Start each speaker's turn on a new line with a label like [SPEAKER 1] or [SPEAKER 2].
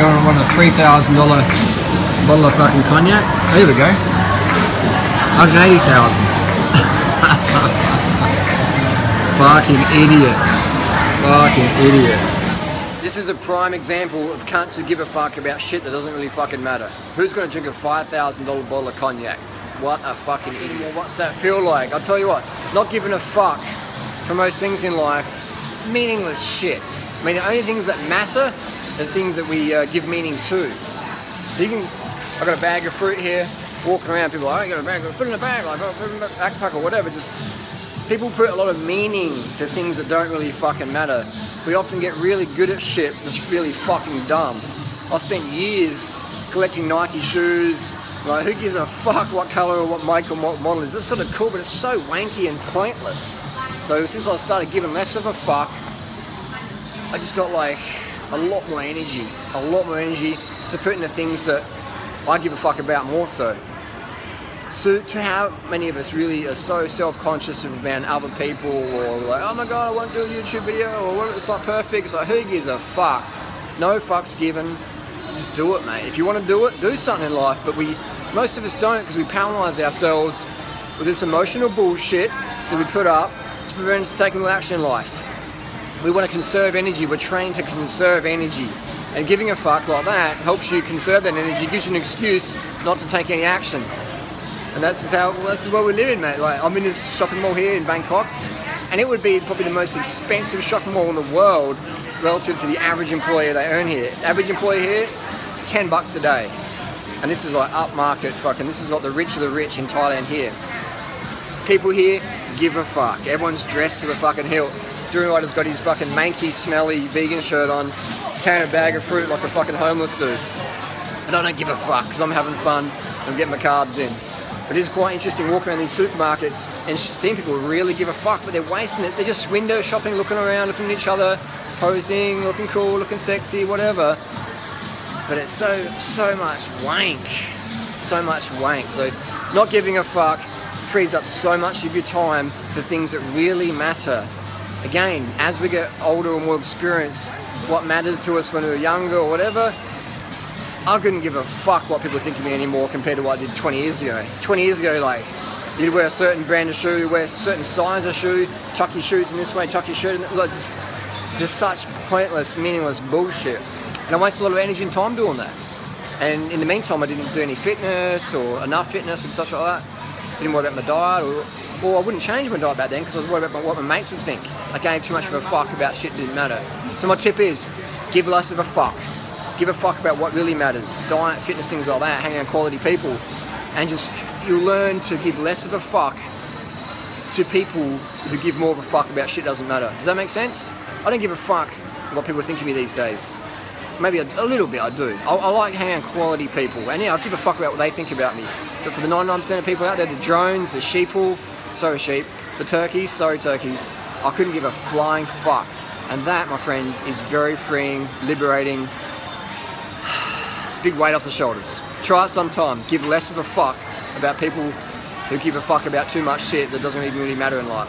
[SPEAKER 1] You want a $3,000 bottle of fucking cognac? Oh, here we go. 180,000. Fucking idiots. Fucking idiots. This is a prime example of cunts who give a fuck about shit that doesn't really fucking matter. Who's gonna drink a $5,000 bottle of cognac? What a fucking idiot. What's that feel like? I'll tell you what, not giving a fuck for most things in life, meaningless shit. I mean, the only things that matter are the things that we give meaning to. So you can, I've got a bag of fruit here, walking around, people are like, oh, I got a bag, put it in a bag, like, put it in a backpack or whatever. Just, people put a lot of meaning to things that don't really fucking matter. We often get really good at shit that's really fucking dumb. I spent years collecting Nike shoes. Like, who gives a fuck what color or what make or what model is? That's sort of cool, but it's so wanky and pointless. So since I started giving less of a fuck, I just got like a lot more energy to put into things that I give a fuck about more so. So to how many of us really are so self-conscious about other people, or like, oh my god, I won't do a YouTube video, or it's not perfect. It's like, who gives a fuck? No fucks given. Just do it, mate. If you want to do it, do something in life. But most of us don't, because we paralyze ourselves with this emotional bullshit that we put up to prevent us taking action in life. We want to conserve energy. We're trained to conserve energy. And giving a fuck like that helps you conserve that energy, gives you an excuse not to take any action. And that's what we live in, mate. Like, I'm in this shopping mall here in Bangkok, and it would be probably the most expensive shopping mall in the world relative to the average employee they earn here. Average employee here, 10 bucks a day. And this is like upmarket fucking, this is like the rich of the rich in Thailand here. People here give a fuck. Everyone's dressed to the fucking hilt. Durrider's got his fucking manky, smelly vegan shirt on, carrying a bag of fruit like a fucking homeless dude. And I don't give a fuck, because I'm having fun, I'm getting my carbs in. But it is quite interesting walking around these supermarkets and seeing people really give a fuck, but they're wasting it. They're just window shopping, looking around, looking at each other, posing, looking cool, looking sexy, whatever. But it's so much wank. So much wank. So not giving a fuck frees up so much of your time for things that really matter. Again, as we get older and more experienced, what matters to us when we were younger or whatever, I couldn't give a fuck what people think of me anymore compared to what I did 20 years ago. 20 years ago, like, you'd wear a certain brand of shoe, wear a certain size of shoe, tuck your shoes in this way, tuck your shirt in that, like, just such pointless, meaningless bullshit. And I wasted a lot of energy and time doing that. And in the meantime, I didn't do any fitness or enough fitness and such like that. Didn't worry about my diet, or I wouldn't change my diet back then because I was worried about what my mates would think. I gave too much of a fuck about shit that didn't matter. So my tip is, give less of a fuck. Give a fuck about what really matters. Diet, fitness, things like that, hang around quality people. And just, you'll learn to give less of a fuck to people who give more of a fuck about shit that doesn't matter. Does that make sense? I don't give a fuck what people think of me these days. Maybe a little bit I do. I like hanging around quality people. And yeah, I give a fuck about what they think about me. But for the 99% of people out there, the drones, the sheeple, sorry sheep, the turkeys, sorry turkeys, I couldn't give a flying fuck. And that, my friends, is very freeing, liberating. It's a big weight off the shoulders. Try it sometime. Give less of a fuck about people who give a fuck about too much shit that doesn't even really matter in life.